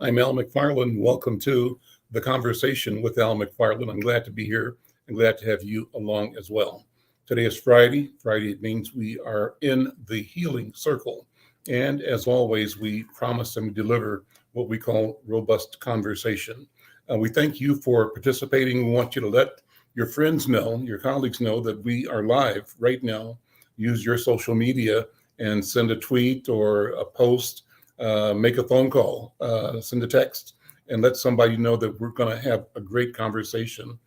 I'm Al McFarland. Welcome to the conversation with Al McFarland. I'm glad to be here and glad to have you along as well. Today is Friday. Friday means we are in the healing circle. And as always, we promise and we deliver what we call robust conversation. We thank you for participating. We want you to let your friends know, your colleagues know that we are live right now. Use your social media and send a tweet or a post, make a phone call, send a text, and let somebody know that we're going to have a great conversation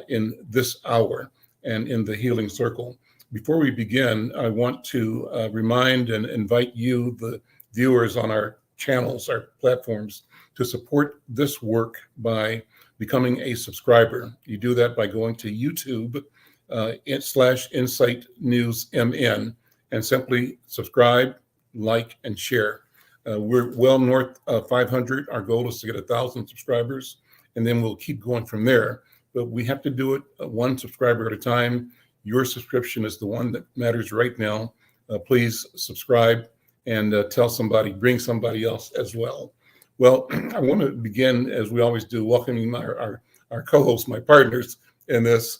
in this hour and in the healing circle. Before we begin, I want to remind and invite you, the viewers on our channels, our platforms, to support this work by becoming a subscriber. You do that by going to YouTube /Insight News MN and simply subscribe, like, and share. We're well north of 500. Our goal is to get 1,000 subscribers, and then we'll keep going from there. But we have to do it one subscriber at a time. Your subscription is the one that matters right now. Please subscribe and tell somebody, bring somebody else as well. Well, I want to begin, as we always do, welcoming our co-hosts, my partners in this,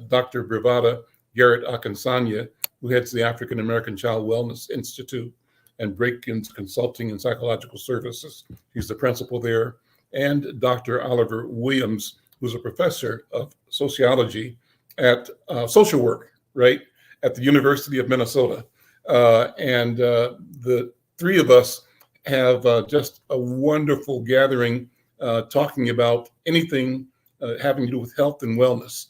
Dr. Bravada Garrett Akinsanya, who heads the African American Child Wellness Institute and Break-ins Consulting and Psychological Services. He's the principal there. And Dr. Oliver Williams, who's a professor of sociology at social work, right, at the University of Minnesota. The three of us have just a wonderful gathering talking about anything having to do with health and wellness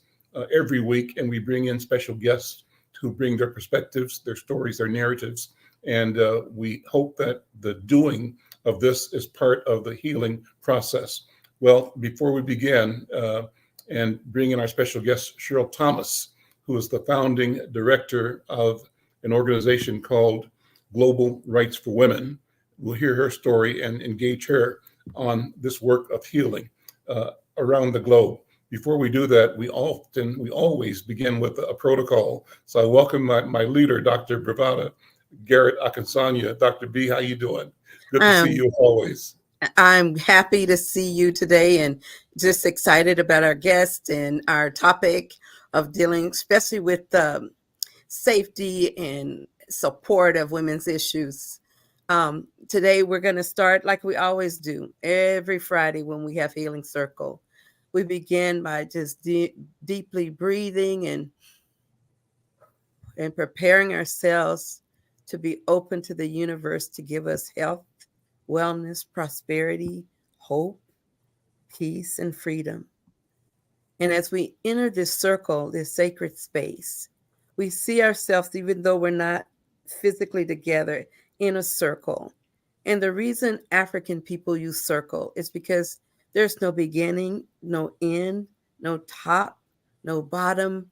every week. And we bring in special guests who bring their perspectives, their stories, their narratives. And we hope that the doing of this is part of the healing process. Well, before we begin and bring in our special guest, Cheryl Thomas, who is the founding director of an organization called Global Rights for Women. We'll hear her story and engage her on this work of healing around the globe. Before we do that, we always begin with a protocol. So I welcome my leader, Dr. Bravada Garrett Akinsanya. Dr. B, how you doing? Good to see you as always. I'm happy to see you today and just excited about our guest and our topic of dealing, especially with safety and support of women's issues. Today, we're going to start like we always do every Friday when we have Healing Circle. We begin by just deeply breathing and preparing ourselves to be open to the universe to give us health, wellness, prosperity, hope, peace, and freedom. And as we enter this circle, this sacred space, we see ourselves, even though we're not physically together, in a circle. And the reason African people use circle is because there's no beginning, no end, no top, no bottom.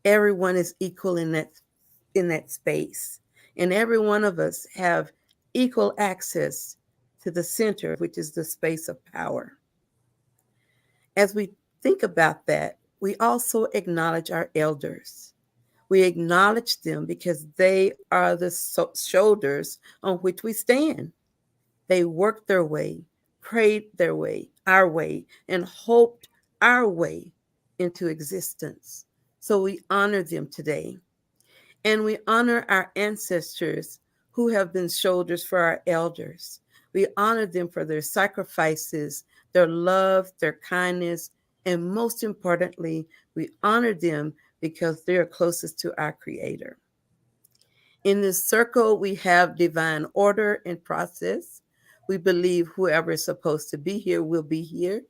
Everyone is equal in that space. And every one of us have equal access to the center, which is the space of power. As we think about that, we also acknowledge our elders. We acknowledge them because they are the shoulders on which we stand. They worked their way, prayed their way, our way, and hoped our way into existence. So we honor them today. And we honor our ancestors who have been shoulders for our elders. We honor them for their sacrifices, their love, their kindness, and most importantly, we honor them because they are closest to our Creator. In this circle, we have divine order and process. We believe whoever is supposed to be here will be here.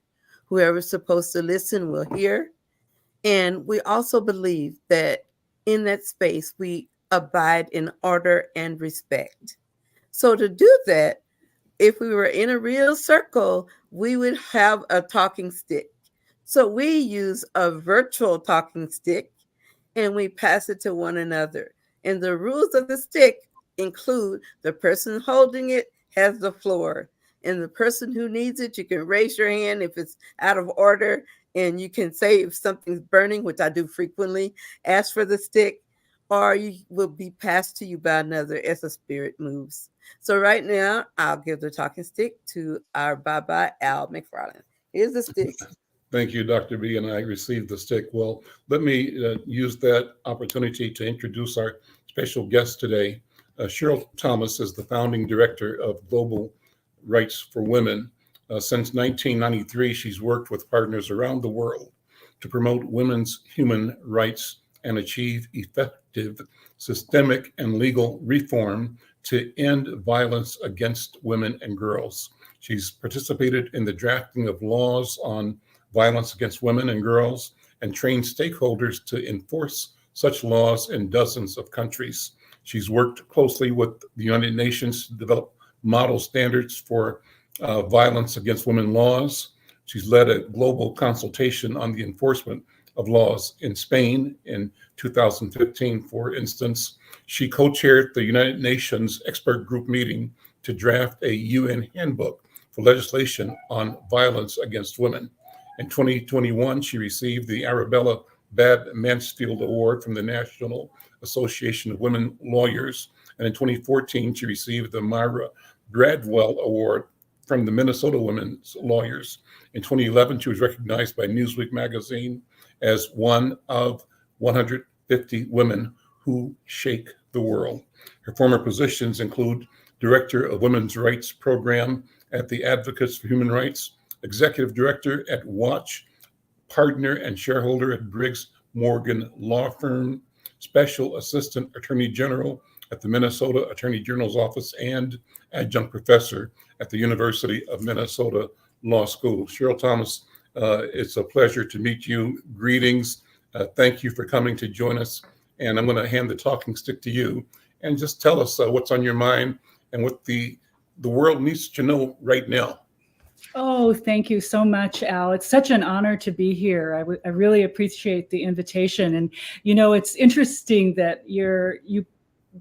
Whoever is supposed to listen will hear. And we also believe that in that space, we abide in order and respect. So to do that, if we were in a real circle, we would have a talking stick. So we use a virtual talking stick and we pass it to one another. And the rules of the stick include the person holding it has the floor. And the person who needs it, you can raise your hand if it's out of order. And you can say if something's burning, which I do frequently, ask for the stick. or you will be passed to you by another as the spirit moves. So right now, I'll give the talking stick to our Baba Al McFarland. Here's the stick. Thank you, Dr. B, and I received the stick. Well, let me use that opportunity to introduce our special guest today. Cheryl Thomas is the founding director of Global Rights for Women. Since 1993, she's worked with partners around the world to promote women's human rights and achieve effective systemic and legal reform to end violence against women and girls. She's participated in the drafting of laws on violence against women and girls and trained stakeholders to enforce such laws in dozens of countries. She's worked closely with the United Nations to develop model standards for violence against women laws. She's led a global consultation on the enforcement of laws in Spain in 2015, for instance. She co-chaired the United Nations expert group meeting to draft a UN handbook for legislation on violence against women. In 2021, she received the Arabella Bab Mansfield Award from the National Association of Women Lawyers. And in 2014, she received the Myra Bradwell Award from the Minnesota Women's Lawyers. In 2011, she was recognized by Newsweek magazine as one of 150 women who shake the world. Her former positions include Director of Women's Rights Program at the Advocates for Human Rights, Executive Director at Watch, Partner and Shareholder at Briggs Morgan Law Firm, Special Assistant Attorney General at the Minnesota Attorney General's Office, and Adjunct Professor at the University of Minnesota Law School. Cheryl Thomas, it's a pleasure to meet you. Greetings. Thank you for coming to join us. And I'm going to hand the talking stick to you and just tell us what's on your mind and what the world needs to know right now. Oh, thank you so much, Al. It's such an honor to be here. I really appreciate the invitation. And, you know, it's interesting that you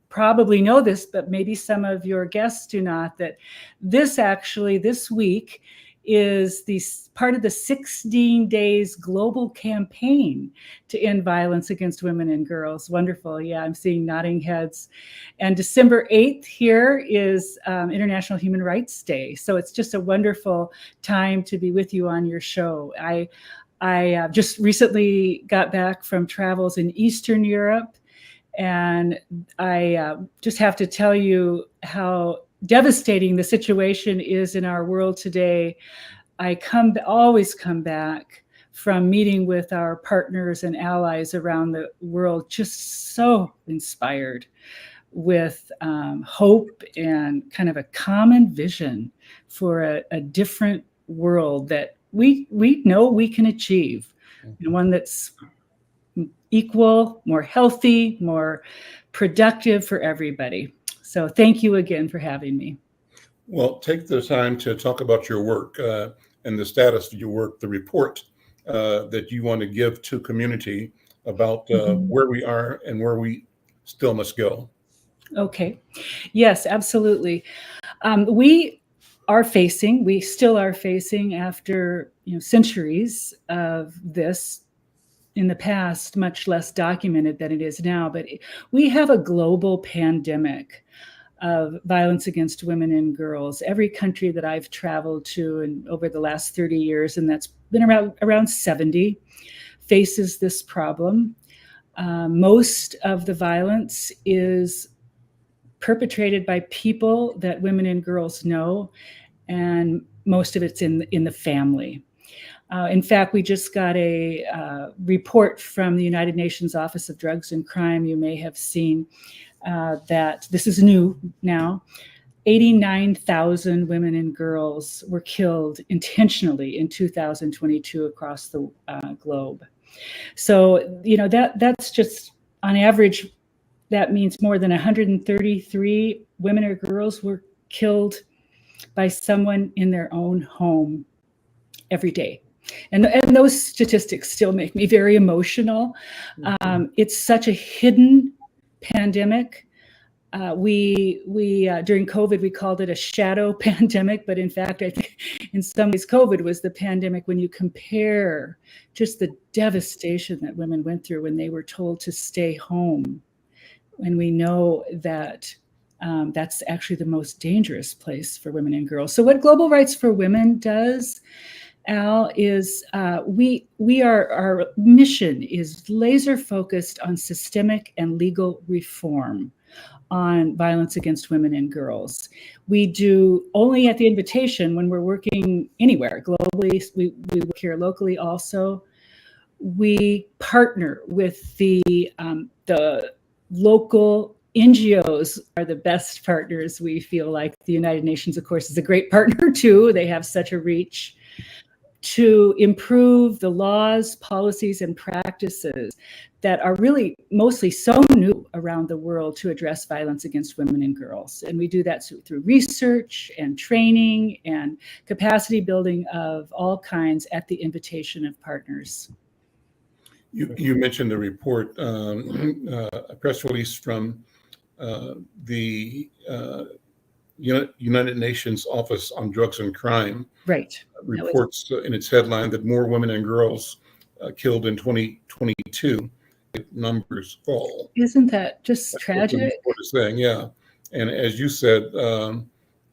probably know this, but maybe some of your guests do not, that this week is the part of the 16 days global campaign to end violence against women and girls. Wonderful. Yeah, I'm seeing nodding heads. And December 8th here is International Human Rights Day. So it's just a wonderful time to be with you on your show. I just recently got back from travels in Eastern Europe, and I just have to tell you how devastating the situation is in our world today. I always come back from meeting with our partners and allies around the world, just so inspired with hope and kind of a common vision for a different world that we know we can achieve, and one that's equal, more healthy, more productive for everybody. So thank you again for having me. Well, take the time to talk about your work and the status of your work, the report that you want to give to community about where we are and where we still must go. Okay. Yes, absolutely. We still are facing after centuries of this in the past, much less documented than it is now, but we have a global pandemic of violence against women and girls. Every country that I've traveled to and over the last 30 years, and that's been around 70, faces this problem. Most of the violence is perpetrated by people that women and girls know, and most of it's in the family. In fact, we just got a report from the United Nations Office of Drugs and Crime. You may have seen that this is new now. 89,000 women and girls were killed intentionally in 2022 across the globe. So, that's just on average, that means more than 133 women or girls were killed by someone in their own home every day. And those statistics still make me very emotional. It's such a hidden pandemic. We during COVID, we called it a shadow pandemic, but in fact, I think in some ways COVID was the pandemic when you compare just the devastation that women went through when they were told to stay home. And we know that that's actually the most dangerous place for women and girls. So what Global Rights for Women does, Al, is our mission is laser focused on systemic and legal reform on violence against women and girls. We do only at the invitation when we're working anywhere globally. We work here locally also. We partner with the local NGOs are the best partners. We feel like the United Nations, of course, is a great partner too. They have such a reach to improve the laws, policies, and practices that are really mostly so new around the world to address violence against women and girls. And we do that through research and training and capacity building of all kinds at the invitation of partners. You mentioned the report, a press release from the United Nations Office on Drugs and Crime. Right. Reports in its headline that more women and girls killed in 2022. Numbers fall. Isn't that just That's tragic? what the report is saying, yeah. And as you said,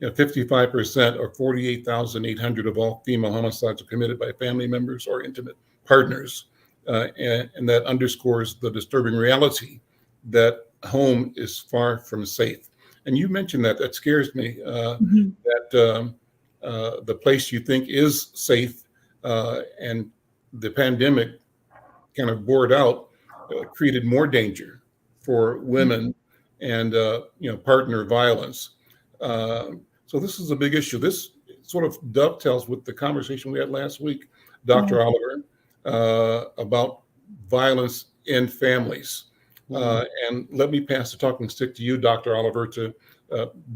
55% or 48,800 of all female homicides are committed by family members or intimate partners. And that underscores the disturbing reality that home is far from safe. And you mentioned that scares me, that the place you think is safe and the pandemic kind of bore it out, created more danger for women and partner violence. So this is a big issue. This sort of dovetails with the conversation we had last week, Dr. Oliver, about violence in families. And let me pass the talking stick to you, Dr. Oliver, to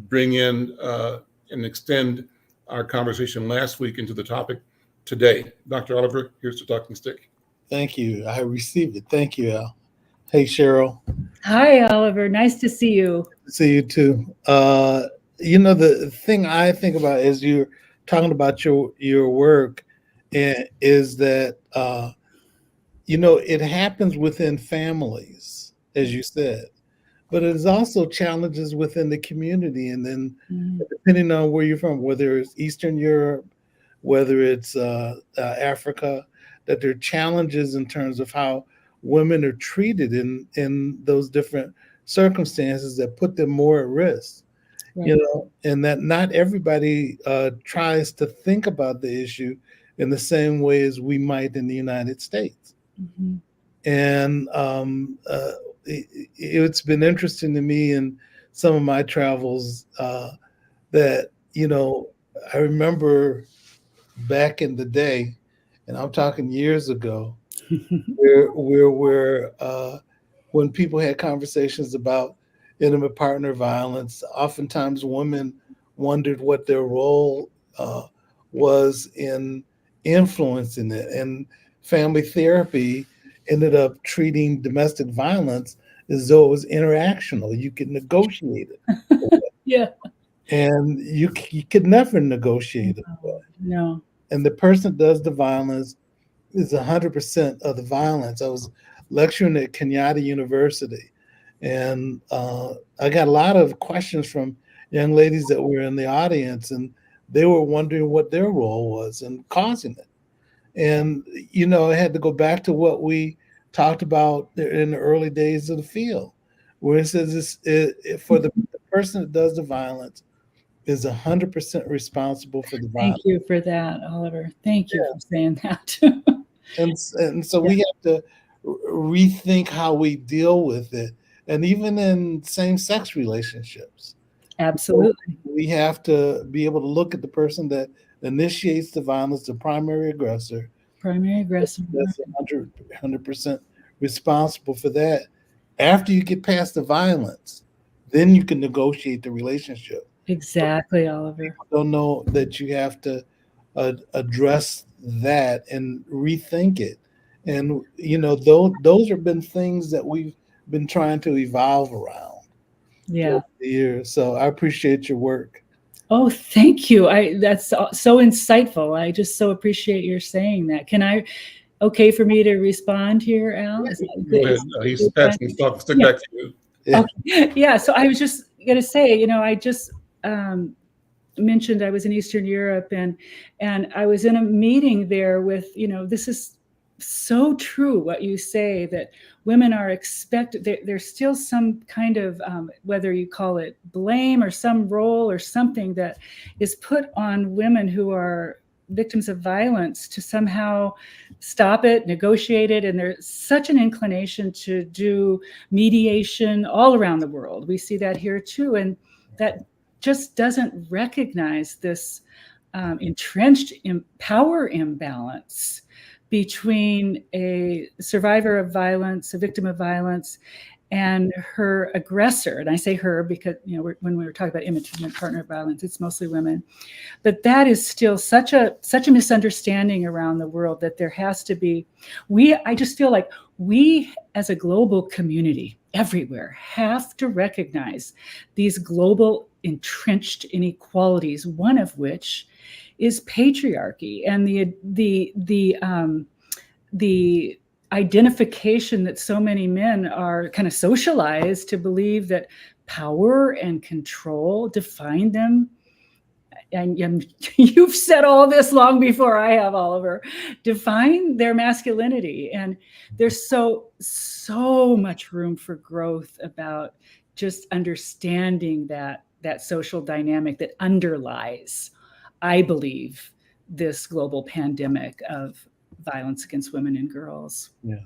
bring in and extend our conversation last week into the topic today. Dr. Oliver, here's the talking stick. Thank you. I received it. Thank you, Al. Hey, Cheryl. Hi, Oliver. Nice to see you. See you too. The thing I think about as you're talking about your work is that, it happens within families, as you said, but it is also challenges within the community. And then depending on where you're from, whether it's Eastern Europe, whether it's Africa, that there are challenges in terms of how women are treated in those different circumstances that put them more at risk. Right. And that not everybody tries to think about the issue in the same way as we might in the United States. Mm-hmm. And it's been interesting to me in some of my travels that, I remember back in the day, and I'm talking years ago, where when people had conversations about intimate partner violence, oftentimes women wondered what their role was in influencing it. And family therapy ended up treating domestic violence as though it was interactional. You could negotiate it. Yeah. And you could never negotiate it. No. And the person that does the violence is 100% of the violence. I was lecturing at Kenyatta University, and I got a lot of questions from young ladies that were in the audience, and they were wondering what their role was in causing it. And, I had to go back to what we talked about in the early days of the field, where it says for the person that does the violence is 100% responsible for the violence. Thank you for that, Oliver. Thank you for saying that. And so we have to rethink how we deal with it. And even in same-sex relationships. Absolutely. So we have to be able to look at the person that initiates the violence, the primary aggressor. Primary aggressor. That's 100% responsible for that. After you get past the violence, then you can negotiate the relationship. Exactly, Oliver. People don't know that you have to address that and rethink it. And, those have been things that we've been trying to evolve around. Yeah. Over the years. So I appreciate your work. Oh, thank you. That's so insightful. I just so appreciate your saying that. Okay for me to respond here, Al? Go ahead. He's passing the talk. Stick back to you. Yeah. Okay. Yeah. So I was just going to say, I just mentioned I was in Eastern Europe, and I was in a meeting there with, this is so true what you say, that women are expected. There's still some kind of whether you call it blame or some role or something that is put on women who are victims of violence to somehow stop it, negotiate it. And there's such an inclination to do mediation all around the world. We see that here too. And that just doesn't recognize this entrenched power imbalance between a survivor of violence, a victim of violence, and her aggressor. And I say her because, when we were talking about intimate partner violence, it's mostly women. But that is still such a misunderstanding around the world, that there has to be, I just feel like we as a global community everywhere have to recognize these global entrenched inequalities, one of which is patriarchy and the identification that so many men are kind of socialized to believe that power and control define them. And you've said all this long before I have, Oliver, define their masculinity. And there's so much room for growth about just understanding that social dynamic that underlies, I believe, this global pandemic of violence against women and girls. Yeah,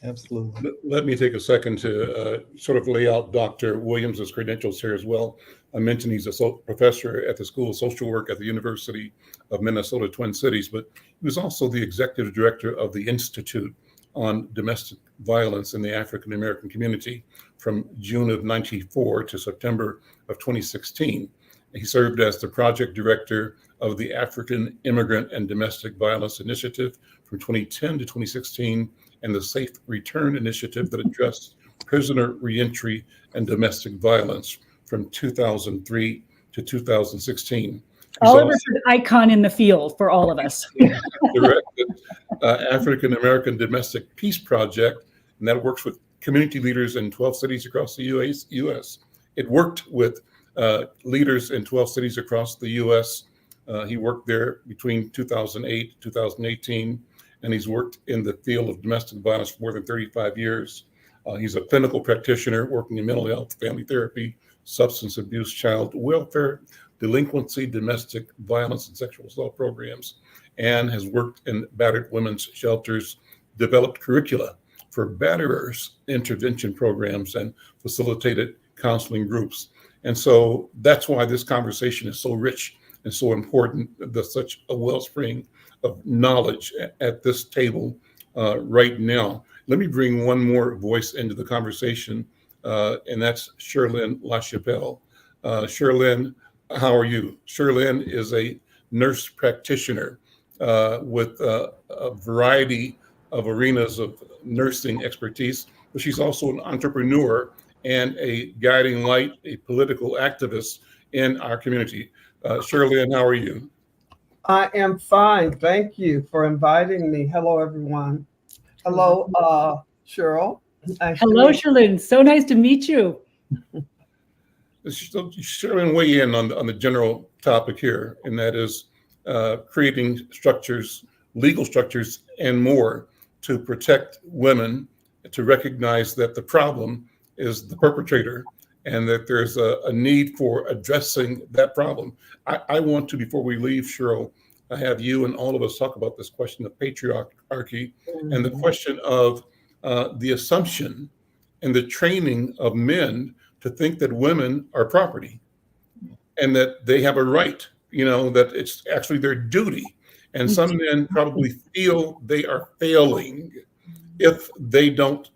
absolutely. Let me take a second to sort of lay out Dr. Williams' credentials here as well. I mentioned he's a professor at the School of Social Work at the University of Minnesota, Twin Cities, but he was also the executive director of the Institute on Domestic Violence in the African American Community from June of '94 to September of 2016. He served as the project director of the African Immigrant and Domestic Violence Initiative from 2010 to 2016, and the Safe Return Initiative that addressed prisoner reentry and domestic violence from 2003 to 2016. Oliver's an icon in the field for all of us. Directed African American Domestic Peace Project, and that works with community leaders in 12 cities across the U.S. It worked with leaders in 12 cities across the U.S. He worked there between 2008 2018, and he's worked in the field of domestic violence for more than 35 years. He's a clinical practitioner working in mental health, family therapy, substance abuse, child welfare, delinquency, domestic violence, and sexual assault programs, and has worked in battered women's shelters, developed curricula for batterers, intervention programs, and facilitated counseling groups. And so that's why this conversation is so rich and so important. There's such a wellspring of knowledge at this table right now. Let me bring one more voice into the conversation, and that's Sherlyn LaChapelle. Sherlyn, how are you? Sherlyn is a nurse practitioner with a variety of arenas of nursing expertise, but she's also an entrepreneur and a guiding light, a political activist in our community. Sherlyn, how are you? I am fine. Thank you for inviting me. Hello, everyone. Hello, Cheryl. Hello, Sherlyn. So nice to meet you. Sherlyn, weigh in on the general topic here, and that is creating structures, legal structures, and more to protect women, to recognize that the problem is the perpetrator and that there's a need for addressing that problem. I want to, before we leave, Cheryl, I have you and all of us talk about this question of patriarchy and the question of the assumption and the training of men to think that women are property and that they have a right, that it's actually their duty. And some men probably feel they are failing if they don't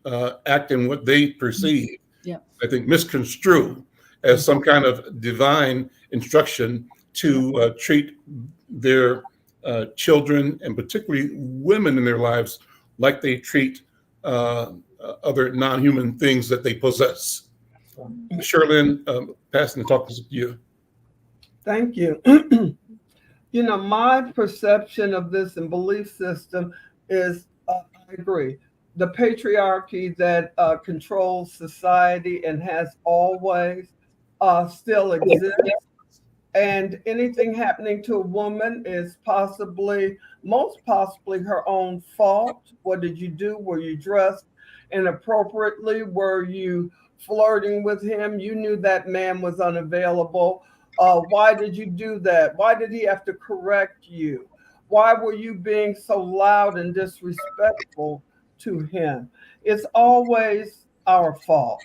act in what they perceive, I think, misconstrue as some kind of divine instruction to treat their children, and particularly women in their lives, like they treat other non-human things that they possess. Sherlyn, passing the talk to you. Thank you. My perception of this and belief system is, I agree, the patriarchy that controls society and has always still exists. And anything happening to a woman is most possibly her own fault. What did you do? Were you dressed inappropriately? Were you flirting with him? You knew that man was unavailable. Why did you do that? Why did he have to correct you? Why were you being so loud and disrespectful to him? It's always our fault.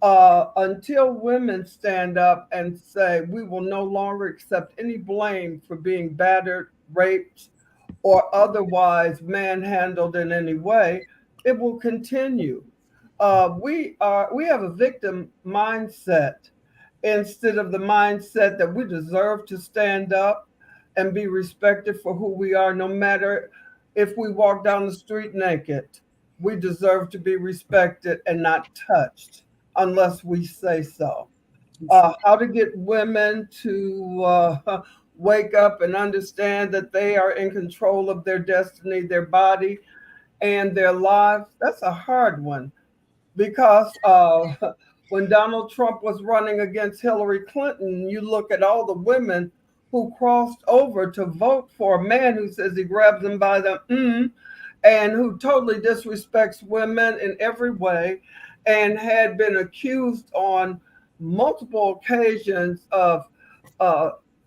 Until women stand up and say, we will no longer accept any blame for being battered, raped, or otherwise manhandled in any way, it will continue. We have a victim mindset instead of the mindset that we deserve to stand up and be respected for who we are, no matter if we walk down the street naked. We deserve to be respected and not touched unless we say so. How to get women to wake up and understand that they are in control of their destiny, their body, and their lives. That's a hard one because when Donald Trump was running against Hillary Clinton, you look at all the women who crossed over to vote for a man who says he grabs them by the and who totally disrespects women in every way, and had been accused on multiple occasions of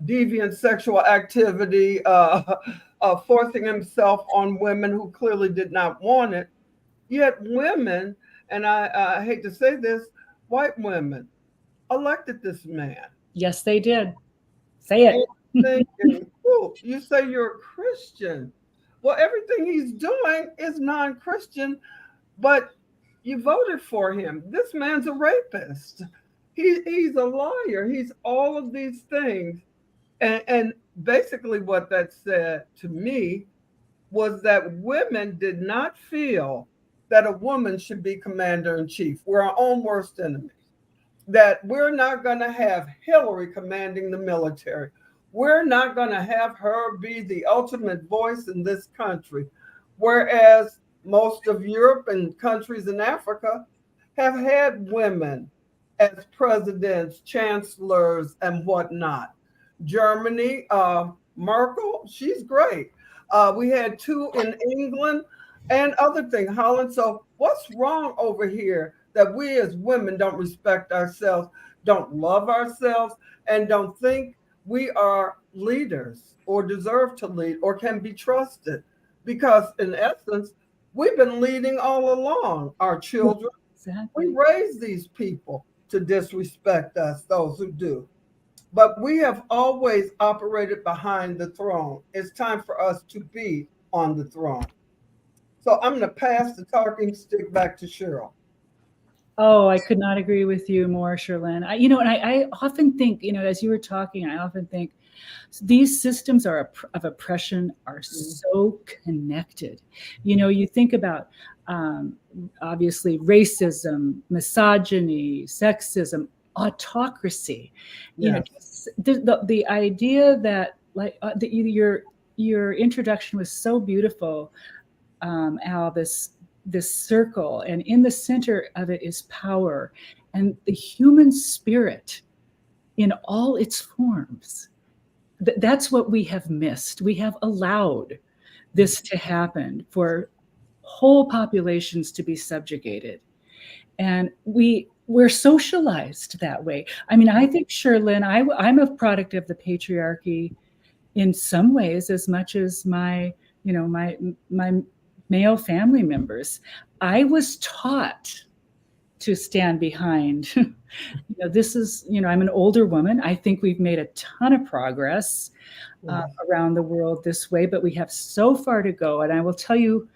deviant sexual activity, forcing himself on women who clearly did not want it. Yet women, and I hate to say this, white women elected this man. Yes, they did. Say it. Thinking, oh, you say you're a Christian. Well, everything he's doing is non-Christian, but you voted for him. This man's a rapist. He's a liar. He's all of these things. And basically what that said to me was that women did not feel that a woman should be commander in chief. We're our own worst enemies. That we're not going to have Hillary commanding the military. We're not going to have her be the ultimate voice in this country. Whereas most of Europe and countries in Africa have had women as presidents, chancellors, and whatnot. Germany, Merkel, she's great. We had two in England and other things, Holland. So what's wrong over here that we as women don't respect ourselves, don't love ourselves, and don't think we are leaders or deserve to lead or can be trusted? Because in essence, we've been leading all along our children. Exactly. We raise these people to disrespect us, those who do. But we have always operated behind the throne. It's time for us to be on the throne. So I'm going to pass the talking stick back to Cheryl. Oh, I could not agree with you more, Sherlyn. I often think, as you were talking, I often think these systems of oppression are so connected. You think about obviously racism, misogyny, sexism, autocracy. Yes. The idea that your introduction was so beautiful, Al. This circle, and in the center of it is power and the human spirit in all its forms. That's what we have missed. We have allowed this to happen for whole populations to be subjugated. And we're socialized that way. I mean, I think, Sherlyn, I'm a product of the patriarchy in some ways as much as my male family members. I was taught to stand behind. This is, I'm an older woman. I think we've made a ton of progress around the world this way, but we have so far to go. And I will tell you,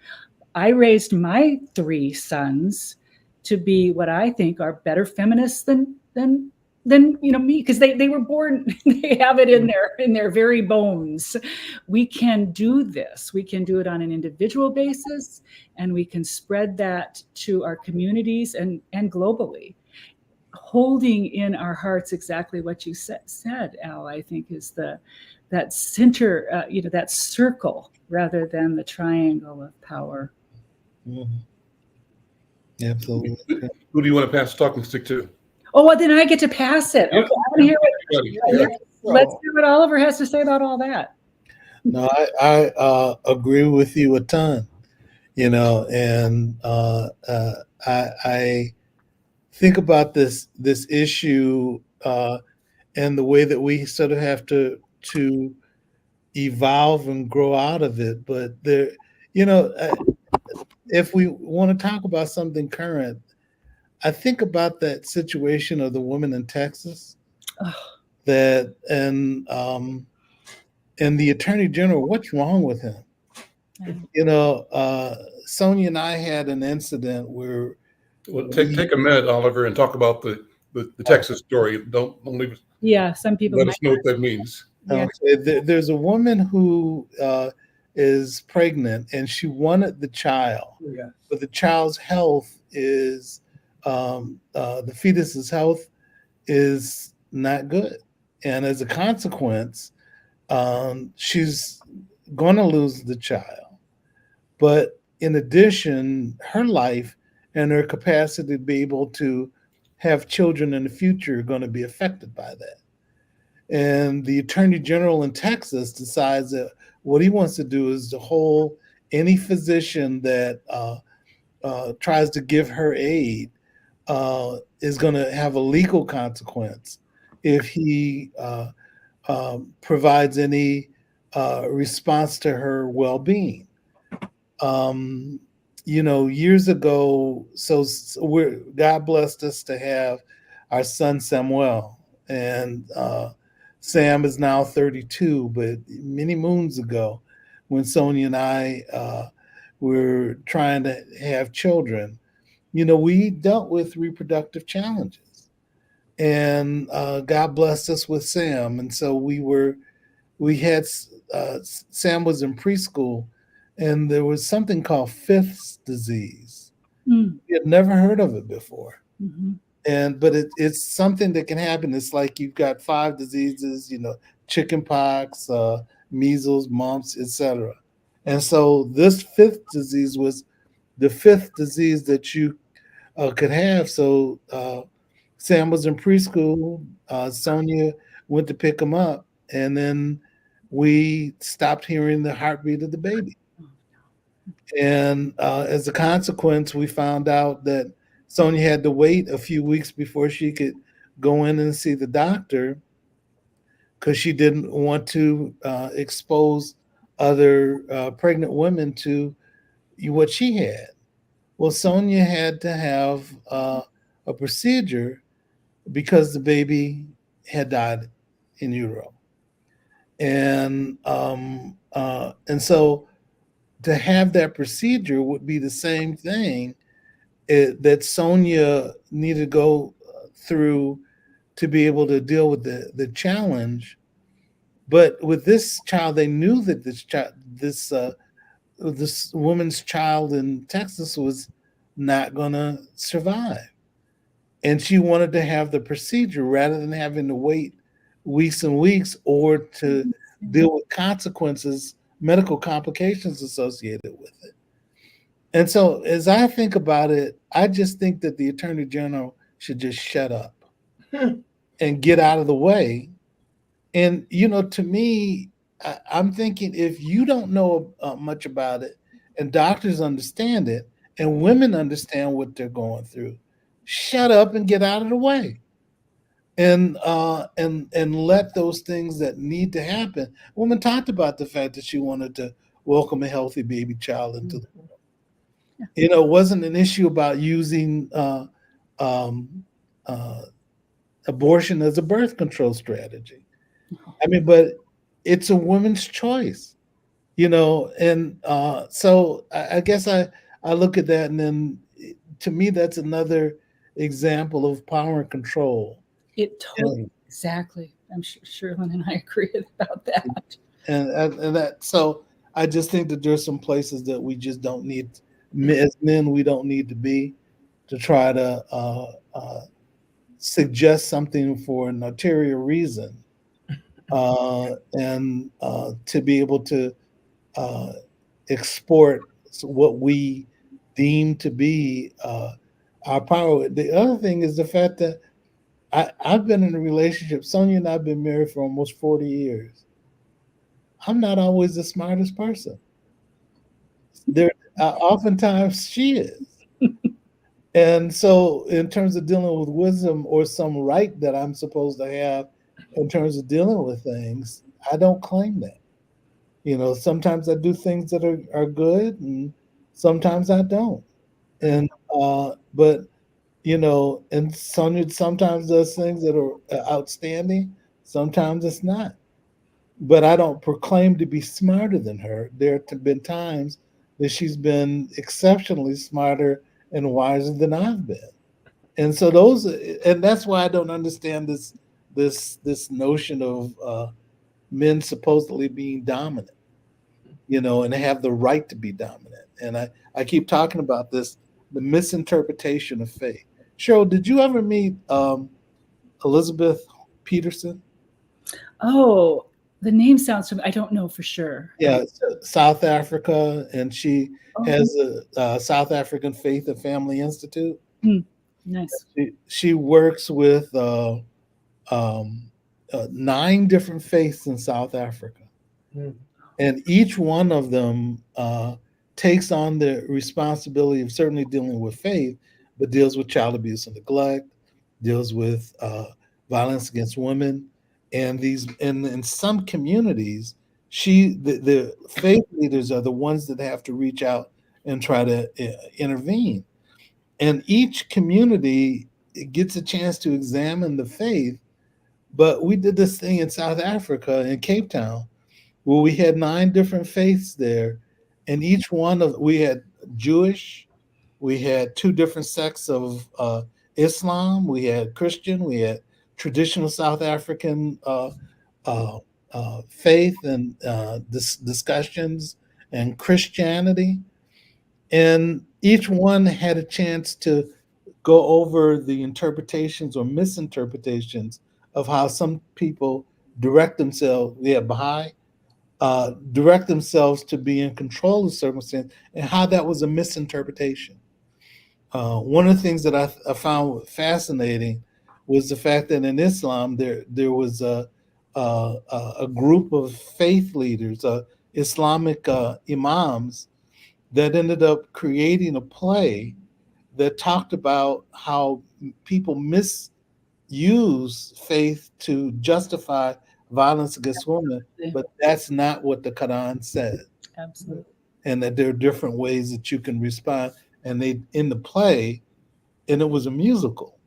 I raised my 3 sons to be what I think are better feminists than me, because they were born, they have it in their very bones. We can do this. We can do it on an individual basis, and we can spread that to our communities and globally. Holding in our hearts exactly what you said, Al, I think is that center, that circle rather than the triangle of power. Mhm. Absolutely. Who do you want to pass the talking stick to? Oh, well, then I get to pass it. Yeah. Okay, I want to hear what. Yeah. Let's hear what Oliver has to say about all that. No, I agree with you a ton. And I think about this issue and the way that we sort of have to evolve and grow out of it. But there, if we want to talk about something current, I think about that situation of the woman in Texas Oh, that and the attorney general. What's wrong with him? Sonia and I had an incident where Well, take a minute, Oliver, and talk about the Texas story. Don't leave us. yeah, some people Let might. us know what that means. Yeah. there's a woman who is pregnant and she wanted the child, Yes. but the child's health is the fetus's health is not good, and as a consequence, she's going to lose the child. But in addition, her life and her capacity to be able to have children in the future are going to be affected by that. And the attorney general in Texas decides that what he wants to do is to hold any physician that tries to give her aid is going to have a legal consequence if he provides any response to her well-being. Years ago, God blessed us to have our son Samuel, and Sam is now 32. But many moons ago, when Sonia and I were trying to have children, we dealt with reproductive challenges, and God blessed us with Sam, and so we had Sam was in preschool, and there was something called fifth disease. Mm. We had never heard of it before, Mm-hmm. but it's something that can happen. It's like you've got 5 diseases, chicken pox, measles, mumps, etc. And so this fifth disease was the fifth disease that you could have. So Sam was in preschool. Sonia went to pick him up, and then we stopped hearing the heartbeat of the baby. And as a consequence, we found out that Sonia had to wait a few weeks before she could go in and see the doctor because she didn't want to expose other pregnant women to what she had. Well, Sonia had to have a procedure because the baby had died in utero, and so to have that procedure would be the same thing that Sonia needed to go through to be able to deal with the challenge. But with this child, they knew that this woman's child in Texas was not going to survive. And she wanted to have the procedure rather than having to wait weeks and weeks or to deal with consequences, medical complications associated with it. And so as I think about it, I just think that the attorney general should just shut up and get out of the way. And, to me, I'm thinking if you don't know much about it and doctors understand it and women understand what they're going through, shut up and get out of the way. And let those things that need to happen. Woman talked about the fact that she wanted to welcome a healthy baby child into the world. It wasn't an issue about using abortion as a birth control strategy. I mean, but it's a woman's choice, and so I guess I look at that, and then to me, that's another example of power and control. It totally, exactly. I'm sure Sherlyn and I agree about that. And that, so I just think that there's some places that we just don't need, as men, we don't need to be to try to suggest something for an ulterior reason, and to be able to export what we deemed to be our power. The other thing is the fact that I've been in a relationship. Sonia and I've been married for almost 40 years. I'm not always the smartest person. There, oftentimes she is. And so, in terms of dealing with wisdom or some right that I'm supposed to have in terms of dealing with things, I don't claim that. Sometimes I do things that are good, and sometimes I don't. And but and Sonia sometimes does things that are outstanding. Sometimes it's not. But I don't proclaim to be smarter than her. There have been times that she's been exceptionally smarter and wiser than I've been. And so and that's why I don't understand this notion of men supposedly being dominant, and they have the right to be dominant. And I keep talking about this, the misinterpretation of faith. Cheryl, did you ever meet Elizabeth Peterson? Oh, the name sounds familiar. I don't know for sure. Yeah, South Africa, and she has a South African Faith and Family Institute. Nice. She works with 9 different faiths in South Africa. And each one of them takes on the responsibility of certainly dealing with faith, but deals with child abuse and neglect, deals with violence against women. And in some communities, the faith leaders are the ones that have to reach out and try to intervene. And each community gets a chance to examine the faith. But we did this thing in South Africa, in Cape Town, where we had 9 different faiths there. And each we had Jewish, we had 2 different sects of Islam, we had Christian, we had traditional South African faith and discussions and Christianity. And each one had a chance to go over the interpretations or misinterpretations of how some people direct themselves, Baha'i, direct themselves to be in control of circumstance, and how that was a misinterpretation. One of the things that I found fascinating was the fact that in Islam there was a group of faith leaders, Islamic imams, that ended up creating a play that talked about how people misuse faith to justify violence against women, but that's not what the Quran said. Absolutely. And that there are different ways that you can respond. And they, in the play, and it was a musical,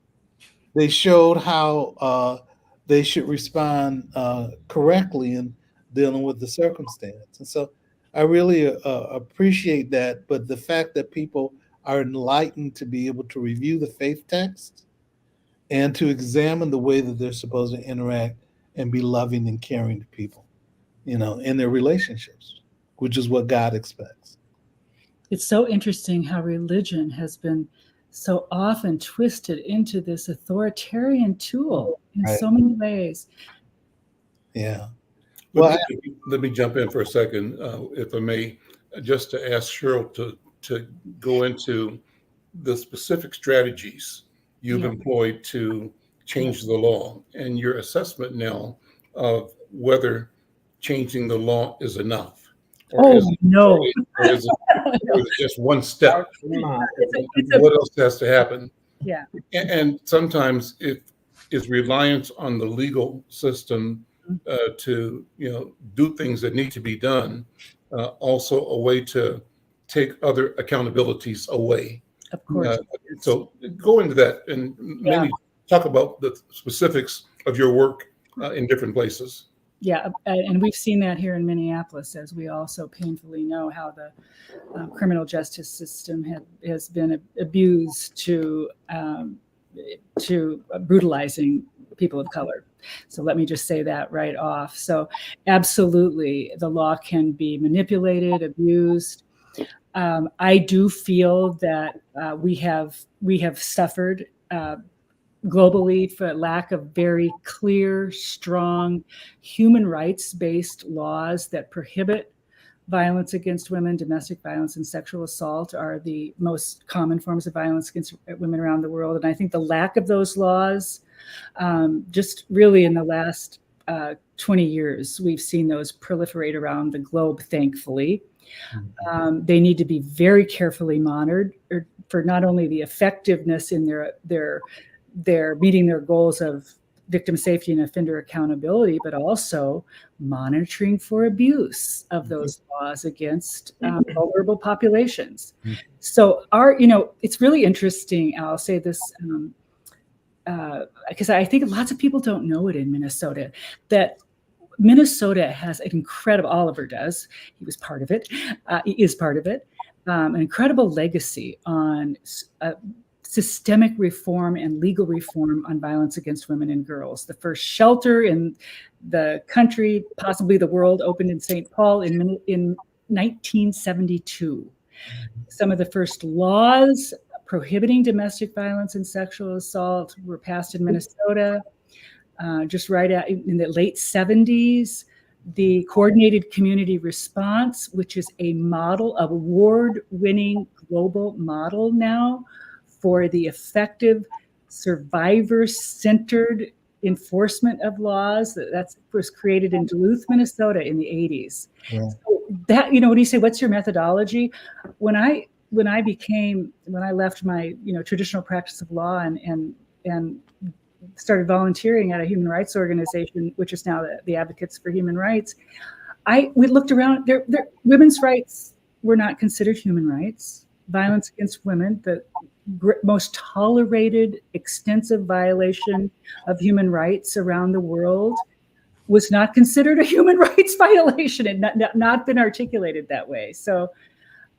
they showed how they should respond correctly in dealing with the circumstance. And so I really appreciate that. But the fact that people are enlightened to be able to review the faith text and to examine the way that they're supposed to interact and be loving and caring to people, in their relationships, which is what God expects. It's so interesting how religion has been so often twisted into this authoritarian tool in so many ways. Yeah. Well, let me jump in for a second, if I may, just to ask Cheryl to go into the specific strategies you've employed to change the law and your assessment now of whether changing the law is enough. Or is it just one step? What else has to happen? Yeah. And sometimes it is reliance on the legal system to do things that need to be done. Also a way to take other accountabilities away. Of course. So go into that and maybe talk about the specifics of your work in different places. Yeah, and we've seen that here in Minneapolis, as we also painfully know how the criminal justice system has been abused to brutalizing people of color. So let me just say that right off. So absolutely, the law can be manipulated, abused. I do feel that we have suffered globally for lack of very clear, strong human rights-based laws that prohibit violence against women, domestic violence, and sexual assault are the most common forms of violence against women around the world. And I think the lack of those laws, just really in the last 20 years, we've seen those proliferate around the globe, thankfully. They need to be very carefully monitored for not only the effectiveness in their meeting their goals of victim safety and offender accountability, but also monitoring for abuse of those laws against vulnerable populations. So it's really interesting. I'll say this because I think lots of people don't know it in Minnesota, that Minnesota has an incredible, Oliver does, he was part of it, he is part of it, an incredible legacy on systemic reform and legal reform on violence against women and girls. The first shelter in the country, possibly the world, opened in St. Paul in 1972. Some of the first laws prohibiting domestic violence and sexual assault were passed in Minnesota. Just right in the late 70s, the coordinated community response, which is a model, of award-winning global model now for the effective survivor-centered enforcement of laws. That was created in Duluth, Minnesota in the 80s. Yeah. So that, when you say, what's your methodology? When I left my, traditional practice of law and started volunteering at a human rights organization, which is now the Advocates for Human Rights, we looked around. Women's rights were not considered human rights. Violence against women, the most tolerated, extensive violation of human rights around the world, was not considered a human rights violation and not been articulated that way. So,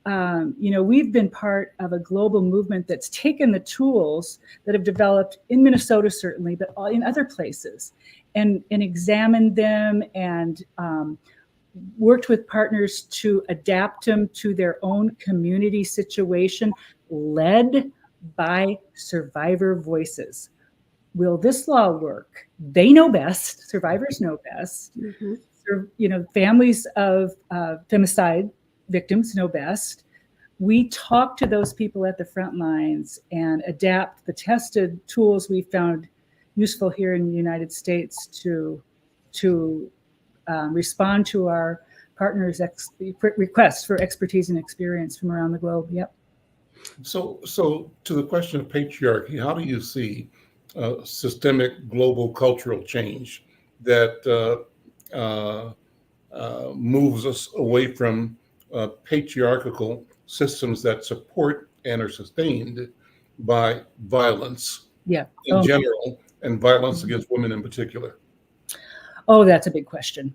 we've been part of a global movement that's taken the tools that have developed in Minnesota, certainly, but in other places, and examined them and worked with partners to adapt them to their own community situation, led by survivor voices. Will this law work? They know best. Survivors know best. Mm-hmm. Families of femicide victims know best. We talk to those people at the front lines and adapt the tested tools we found useful here in the United States to respond to our partners' requests for expertise and experience from around the globe. Yep. So to the question of patriarchy, how do you see systemic global cultural change that moves us away from patriarchal systems that support and are sustained by violence in general, and violence against women in particular? Oh, that's a big question.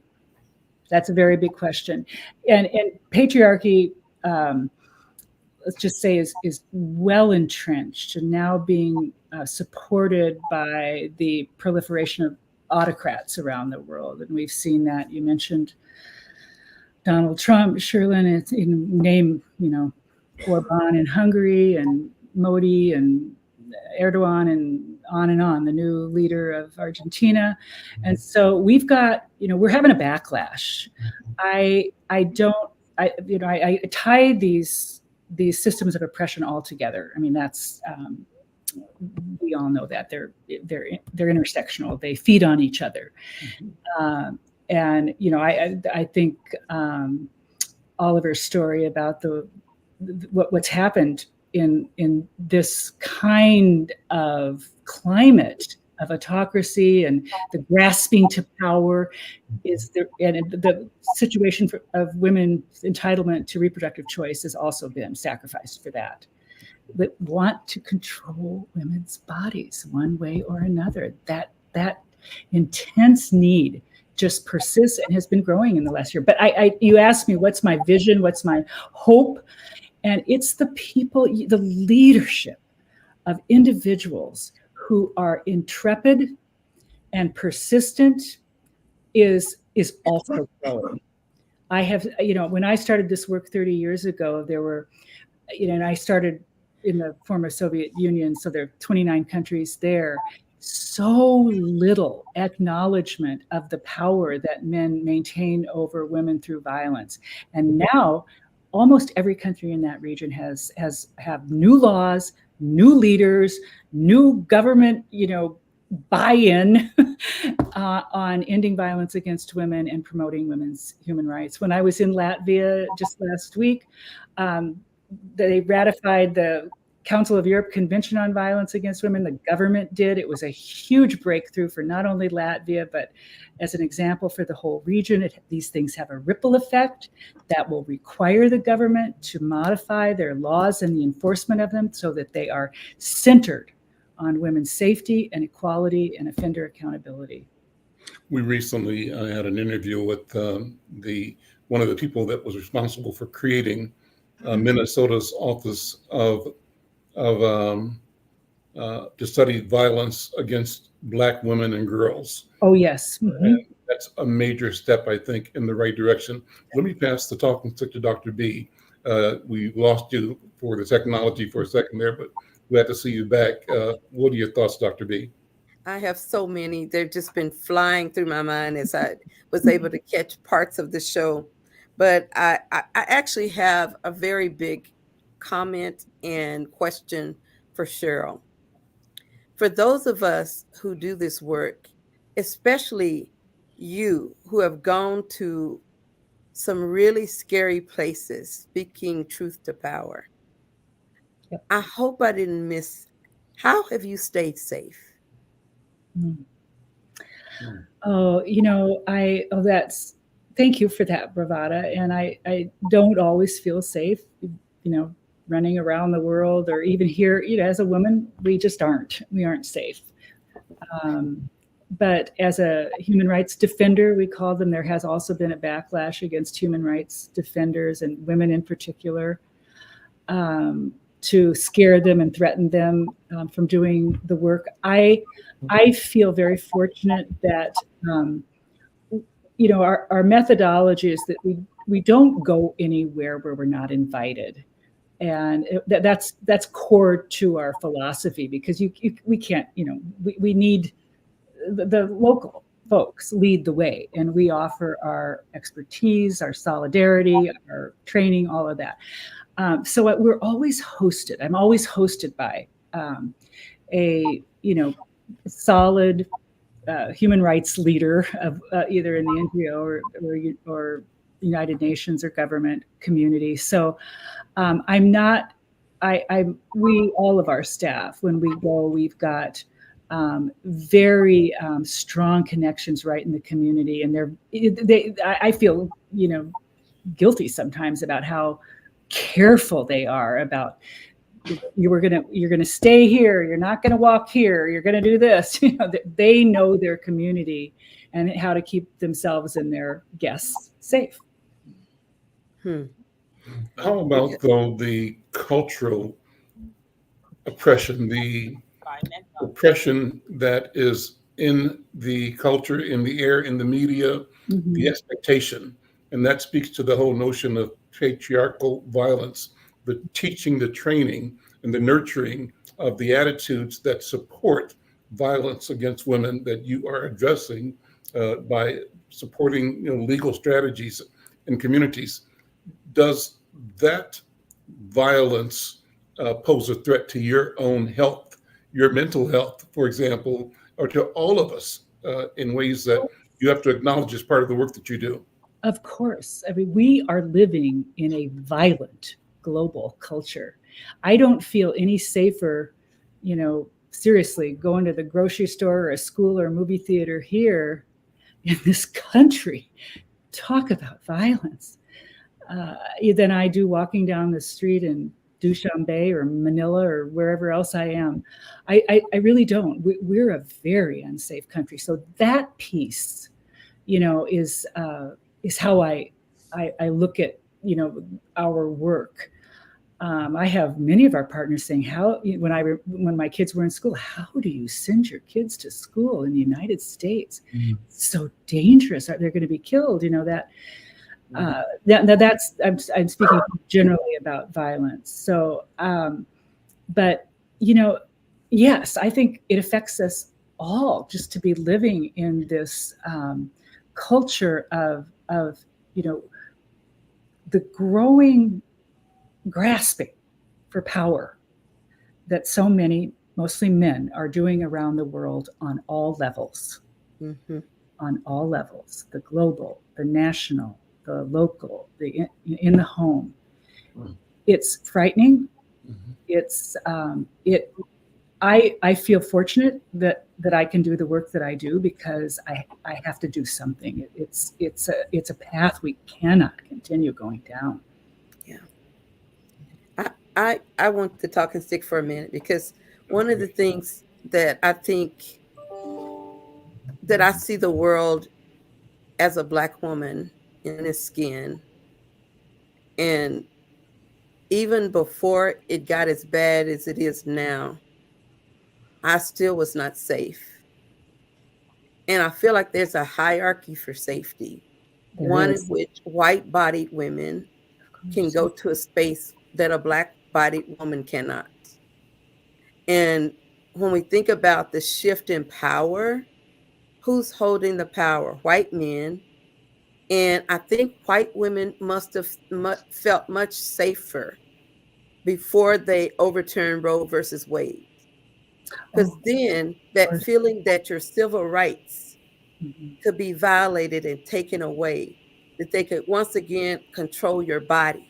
That's a very big question. And patriarchy, let's just say, is well entrenched and now being supported by the proliferation of autocrats around the world. And we've seen that. You mentioned Donald Trump, Sherlyn, it's name, Orban in Hungary, and Modi and Erdogan, and on, the new leader of Argentina. And so we've got, we're having a backlash. I tie these systems of oppression all together. I mean, that's, we all know that they're intersectional. They feed on each other. Mm-hmm. And I think Oliver's story about what's happened in this kind of climate of autocracy and the grasping to power and the situation of women's entitlement to reproductive choice has also been sacrificed for that. That want to control women's bodies one way or another. That intense need just persists and has been growing in the last year. But you asked me, what's my vision? What's my hope? And it's the people, the leadership of individuals who are intrepid and persistent is also growing. I have, when I started this work 30 years ago, there were, and I started in the former Soviet Union, so there are 29 countries there. so little acknowledgement of the power that men maintain over women through violence. And now almost every country in that region have new laws, new leaders, new government, buy-in on ending violence against women and promoting women's human rights. When I was in Latvia just last week, they ratified the Council of Europe Convention on Violence Against Women. The government did. It was a huge breakthrough for not only Latvia, but as an example for the whole region. These things have a ripple effect that will require the government to modify their laws and the enforcement of them so that they are centered on women's safety and equality and offender accountability. We recently had an interview with one of the people that was responsible for creating Minnesota's Office to study violence against Black women and girls. Oh, yes. Mm-hmm. And that's a major step, I think, in the right direction. Let me pass the talking stick to Dr. B. We lost you for the technology for a second there, but glad to see you back. What are your thoughts, Dr. B? I have so many. They've just been flying through my mind as I was able to catch parts of the show. But I actually have a very big comment and question for Cheryl. For those of us who do this work, especially you who have gone to some really scary places speaking truth to power, Yep. I hope I didn't miss. How have you stayed safe? Oh, thank you for that, Bravada. And I don't always feel safe, running around the world or even here, as a woman, we aren't safe. But as a human rights defender, we call them, there has also been a backlash against human rights defenders and women in particular, to scare them and threaten them from doing the work. I feel very fortunate that, our methodology is that we don't go anywhere where we're not invited. And that's core to our philosophy, because we can't, we need the local folks lead the way, and we offer our expertise, our solidarity, our training, all of that. So we're always hosted. I'm always hosted by a solid human rights leader of either in the NGO or United Nations or government community. So I'm not. We all of our staff, when we go, we've got very strong connections right in the community, and I feel guilty sometimes about how careful they are about, you're gonna stay here, you're not gonna walk here, you're gonna do this. They know their community and how to keep themselves and their guests safe. How about, though, the cultural oppression, the oppression that is in the culture, in the air, in the media, Mm-hmm. the expectation? And that speaks to the whole notion of patriarchal violence, the teaching, the training, and the nurturing of the attitudes that support violence against women that you are addressing by supporting legal strategies in communities. Does that violence pose a threat to your own health, your mental health, for example, or to all of us in ways that you have to acknowledge as part of the work that you do? Of course. I mean, we are living in a violent global culture. I don't feel any safer, seriously, going to the grocery store or a school or a movie theater here in this country. Talk about violence. Than I do walking down the street in Dushanbe or Manila or wherever else I am. I really don't. We're a very unsafe country. So that piece, is how I look at our work. I have many of our partners saying, when my kids were in school, how do you send your kids to school in the United States? It's so dangerous. They're going to be killed. That's I'm speaking generally about violence. So, but yes, I think it affects us all just to be living in this culture of the growing grasping for power that so many, mostly men, are doing around the world on all levels. Mm-hmm. On all levels, the global, the national, the local, the in the home. It's frightening. It's I feel fortunate that I can do the work that I do because I have to do something. It's a path we cannot continue going down. Yeah. I want to talk and stick for a minute because one of the things that I think that I see the world as a Black woman in this skin, and even before it got as bad as it is now, I still was not safe. And I feel like there's a hierarchy for safety. There One is. in which white-bodied women can go to a space that a Black-bodied woman cannot. And when we think about the shift in power, who's holding the power? White men. And I think white women must have felt much safer before they overturned Roe versus Wade. Because then that feeling that your civil rights could be violated and taken away, that they could once again control your body.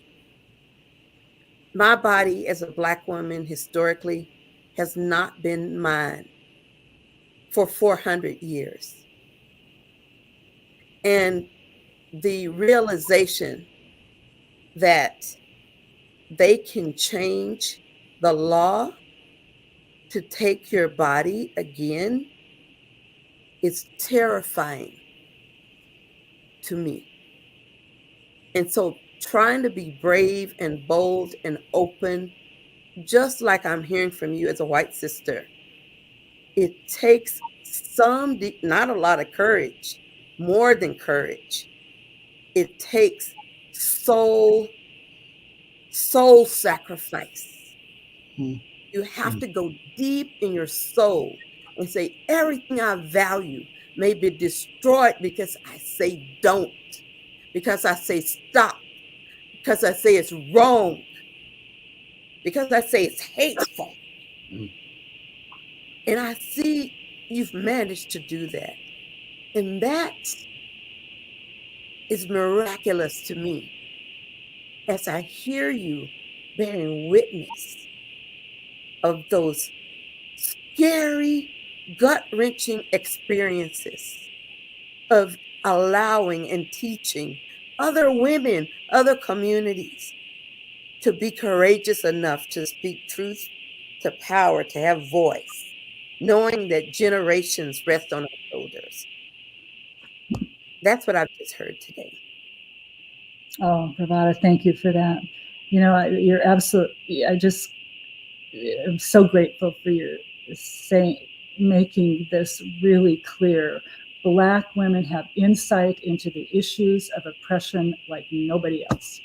My body as a Black woman historically has not been mine for 400 years. And the realization that they can change the law to take your body again is terrifying to me. And so trying to be brave and bold and open, just like I'm hearing from you as a white sister, it takes not a lot of courage, more than courage. It takes soul sacrifice. You have to go deep in your soul and say, everything I value may be destroyed because I say don't, because I say stop, because I say it's wrong, because I say it's hateful. And I see you've managed to do that. And that is miraculous to me as I hear you bearing witness of those scary, gut-wrenching experiences of allowing and teaching other women, other communities to be courageous enough to speak truth to power, to have voice, knowing that generations rest on our shoulders. That's what I've just heard today. Oh, Pravada, thank you for that. You're absolutely, I'm so grateful for your making this really clear. Black women have insight into the issues of oppression like nobody else.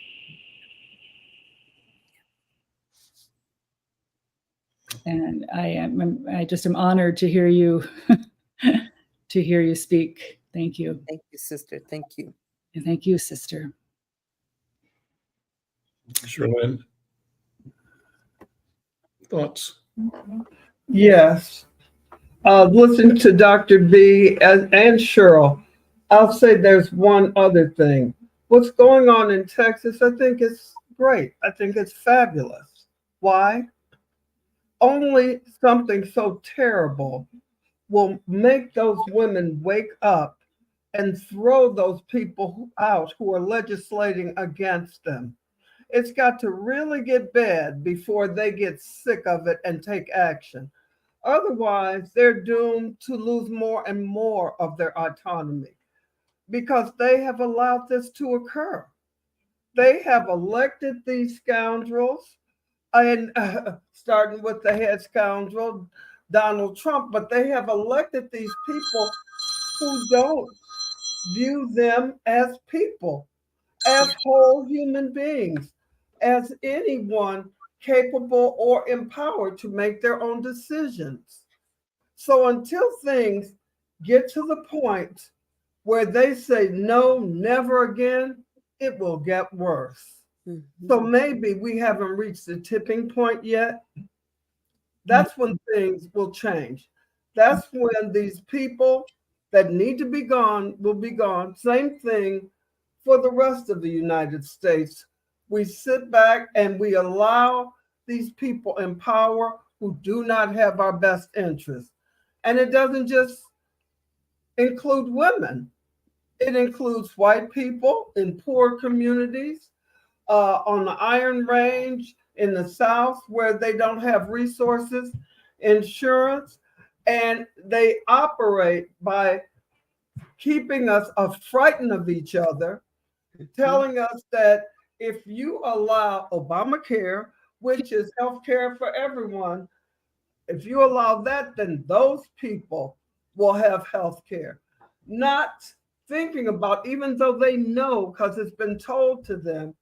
And I just am honored to hear you speak. Thank you. Thank you, sister. Thank you. And thank you, sister. Sherlyn, thoughts? Yes. Listen to Dr. B and Cheryl. I'll say there's one other thing. What's going on in Texas, I think it's great. I think it's fabulous. Why? Only something so terrible will make those women wake up and throw those people out who are legislating against them. It's got to really get bad before they get sick of it and take action. Otherwise, they're doomed to lose more and more of their autonomy because they have allowed this to occur. They have elected these scoundrels, and starting with the head scoundrel, Donald Trump, but they have elected these people who don't view them as people, as whole human beings, as anyone capable or empowered to make their own decisions. So until things get to the point where they say no, never again, it will get worse. Mhm. So maybe we haven't reached the tipping point yet. That's when things will change. That's when these people that need to be gone will be gone. Same thing for the rest of the United States. We sit back and we allow these people in power who do not have our best interests. And it doesn't just include women. It includes white people in poor communities, on the Iron Range in the South where they don't have resources, insurance, and they operate by keeping us frightened of each other, telling us that if you allow Obamacare, which is health care for everyone, if you allow that, then those people will have health care. Not thinking about, even though they know, because it's been told to them,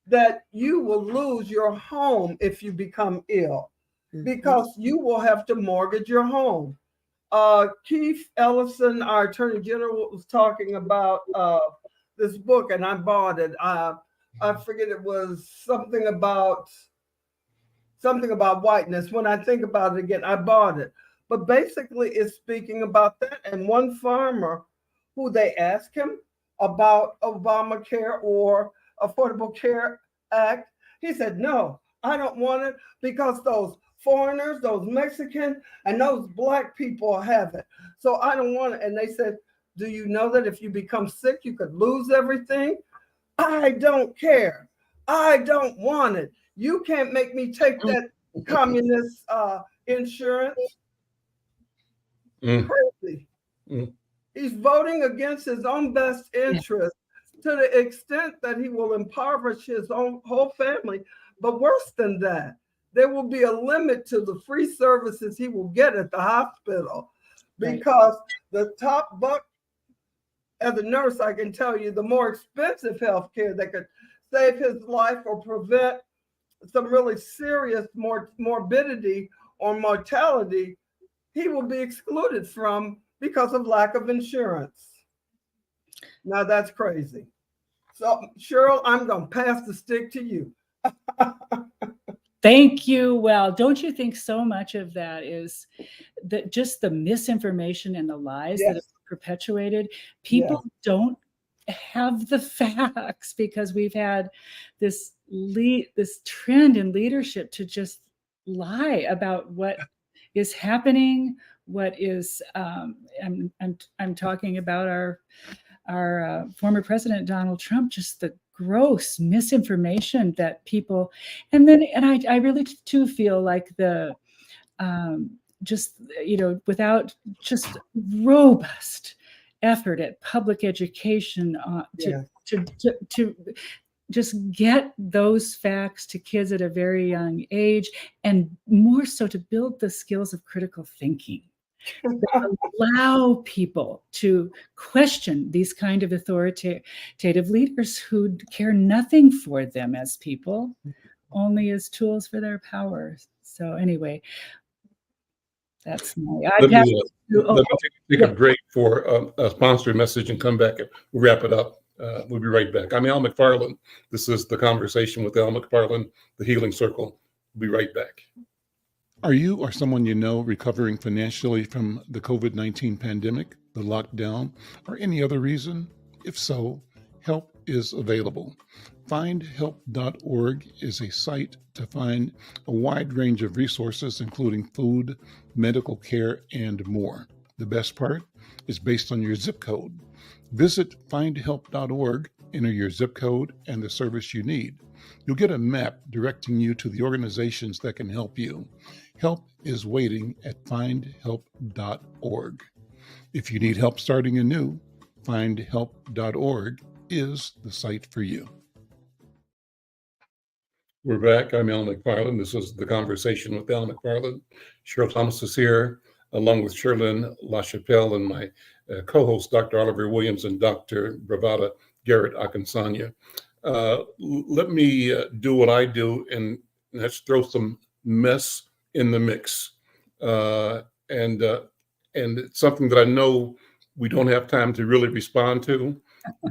that you will lose your home if you become ill, because you will have to mortgage your home. Keith Ellison, our Attorney General, was talking about this book, and I bought it. I forget, it was something about whiteness. When I think about it again, I bought it. But basically, it's speaking about that. And one farmer who they asked him about Obamacare or Affordable Care Act, he said, no, I don't want it because those foreigners, those Mexican, and those Black people have it. So I don't want it. And they said, do you know that if you become sick, you could lose everything? I don't care. I don't want it. You can't make me take that communist insurance. Crazy. He's voting against his own best interest to the extent that he will impoverish his own whole family. But worse than that, there will be a limit to the free services he will get at the hospital, because the top buck, as a nurse, I can tell you, the more expensive health care that could save his life or prevent some really serious morbidity or mortality, he will be excluded from because of lack of insurance. Now that's crazy. So Cheryl, I'm going to pass the stick to you. Thank you. Well, don't you think so much of that is that just the misinformation and the lies that are perpetuated? People don't have the facts, because we've had this trend in leadership to just lie about what is happening, what is I'm talking about our former president Donald Trump, just the gross misinformation that people, and I really too feel like the just, without just robust effort at public education to just get those facts to kids at a very young age, and more so to build the skills of critical thinking. Allow people to question these kind of authoritative leaders who care nothing for them as people, only as tools for their power. So anyway, that's my. Let me take a break for a sponsor message and come back and wrap it up. We'll be right back. I'm Al McFarland. This is The Conversation with Al McFarland, The Healing Circle. We'll be right back. Are you or someone you know recovering financially from the COVID-19 pandemic, the lockdown, or any other reason? If so, help is available. Findhelp.org is a site to find a wide range of resources, including food, medical care, and more. The best part is based on your zip code. Visit findhelp.org, enter your zip code and the service you need. You'll get a map directing you to the organizations that can help you. Help is waiting at findhelp.org. If you need help starting anew, findhelp.org is the site for you. We're back. I'm Al McFarland. This is The Conversation with Al McFarland. Cheryl Thomas is here, along with Sherlyn LaChapelle and my co-host, Dr. Oliver Williams, and Dr. Bravada Garrett Akinsanya. Let me do what I do, and let's throw some mess in the mix. and it's something that I know we don't have time to really respond to,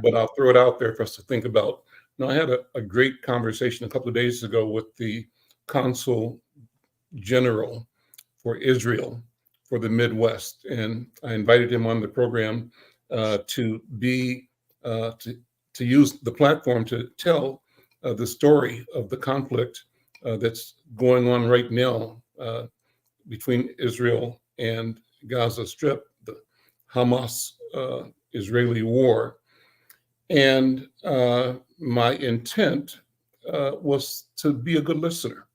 but I'll throw it out there for us to think about. Now, I had a great conversation a couple of days ago with the consul general for Israel for the Midwest, and I invited him on the program to be to use the platform to tell the story of the conflict that's going on right now between Israel and Gaza Strip, the Hamas Israeli war. And my intent was to be a good listener,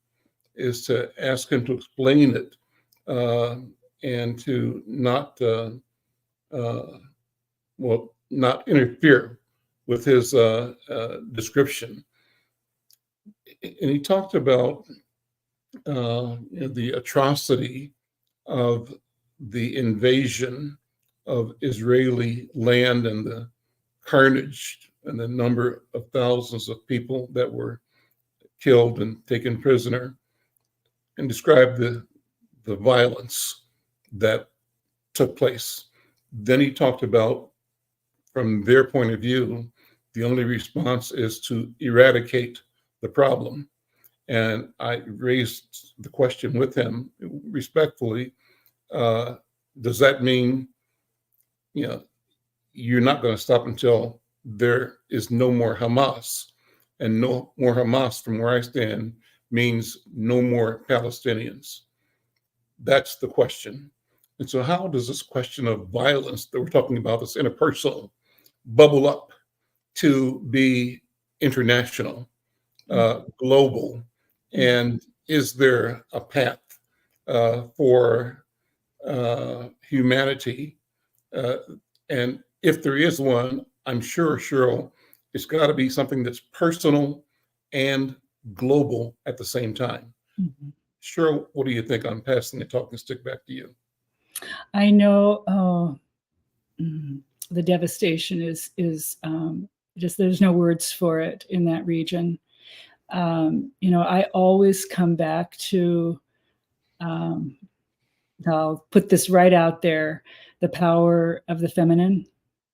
is to ask him to explain it and to not, not interfere with his description. And he talked about the atrocity of the invasion of Israeli land and the carnage and the number of thousands of people that were killed and taken prisoner, and described the violence that took place. Then he talked about, from their point of view, the only response is to eradicate the problem. And I raised the question with him respectfully, does that mean, you're not going to stop until there is no more Hamas? And no more Hamas, from where I stand, means no more Palestinians. That's the question. And so how does this question of violence that we're talking about, this interpersonal, bubble up to be international, global? And is there a path for humanity? And if there is one, I'm sure, Cheryl, it's got to be something that's personal and global at the same time. Mm-hmm. Cheryl, what do you think? I'm passing the talking stick back to you. I know the devastation is just, there's no words for it in that region. I always come back to, I'll put this right out there, the power of the feminine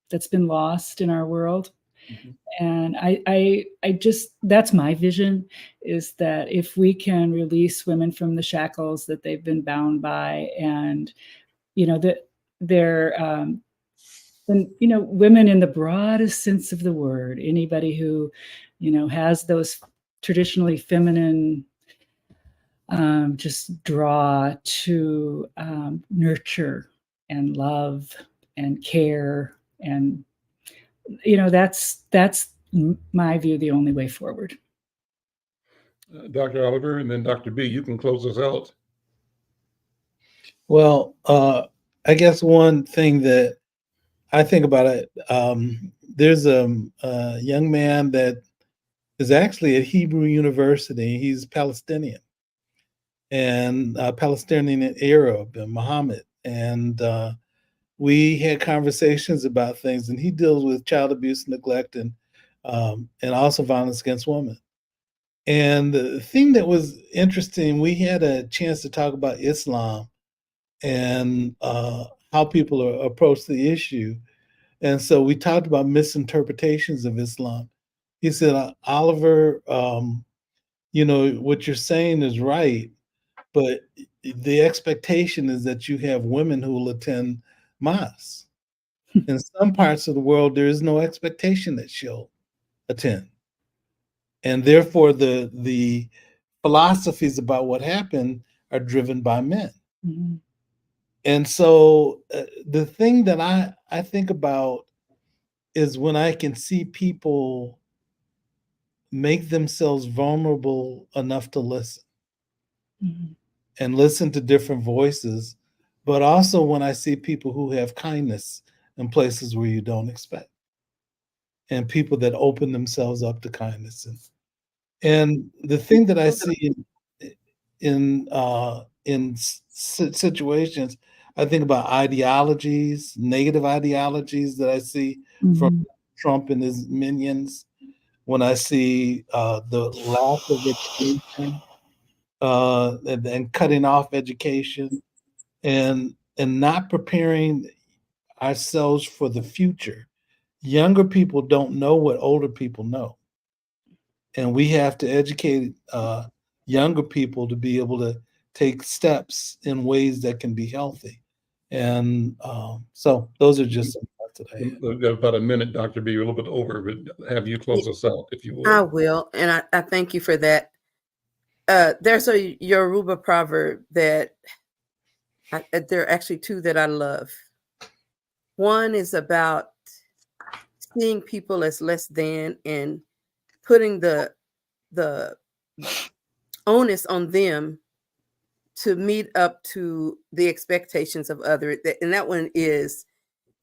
that's been lost in our world. Mm-hmm. And I just, that's my vision, is that if we can release women from the shackles that they've been bound by, and, that they're, and, women in the broadest sense of the word, anybody who, has those traditionally feminine just draw to nurture and love and care, and that's my view, the only way forward. Dr. Oliver, and then Dr. B, you can close us out. Well, I guess one thing that I think about it, there's a young man that is actually at Hebrew University. He's Palestinian, and Palestinian Arab, and Muhammad. And we had conversations about things, and he deals with child abuse, neglect, and also violence against women. And the thing that was interesting, we had a chance to talk about Islam and how people approach the issue. And so we talked about misinterpretations of Islam. He said, Oliver, what you're saying is right, but the expectation is that you have women who will attend mosque. In some parts of the world, there is no expectation that she'll attend. And therefore, the philosophies about what happened are driven by men. Mm-hmm. And so the thing that I think about is when I can see people make themselves vulnerable enough to listen, mm-hmm. and listen to different voices, but also when I see people who have kindness in places where you don't expect, and people that open themselves up to kindness. And the thing that I see in situations, I think about ideologies, negative ideologies that I see, mm-hmm. from Trump and his minions. When I see the lack of education and cutting off education, and and not preparing ourselves for the future. Younger people don't know what older people know. And we have to educate younger people to be able to take steps in ways that can be healthy. And so those are just some thoughts that I had. We've got about a minute, Dr. B, a little bit over, but have you close us out, if you I would. will, and I thank you for that. There's a Yoruba proverb that there are actually two that I love. One is about seeing people as less than and putting the onus on them to meet up to the expectations of others. And that one is,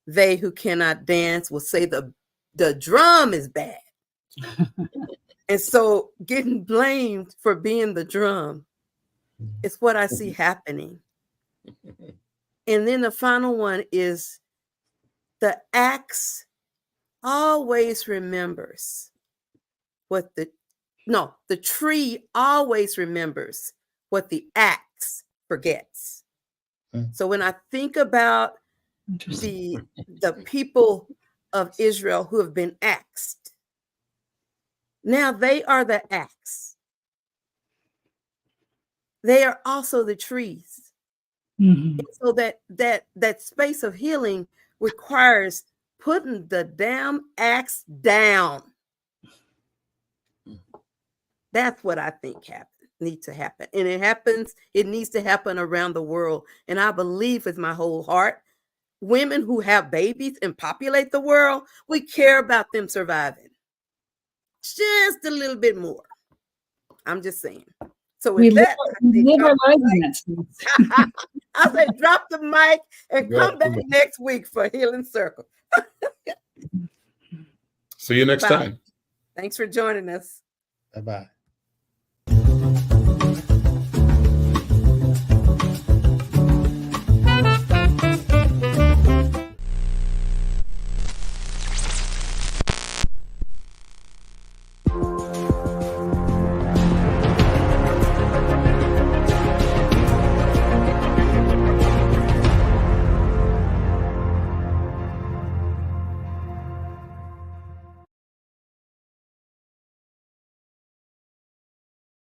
they who cannot dance will say the drum is bad. And so getting blamed for being the drum is what I see happening. And then the final one is, the axe always remembers what the tree always remembers what the axe forgets. So when I think about the people of Israel who have been axed, now they are the axe. They are also the trees. Mhm. So that space of healing requires putting the damn axe down. That's what I think needs to happen. And it needs to happen around the world. And I believe with my whole heart, women who have babies and populate the world, we care about them surviving just a little bit more. I'm just saying. So with that, we live our lives in that space. I say drop the mic and Drop come the back mic. next week for Healing Circle. See you next Bye. time. Thanks for joining us. Bye-bye.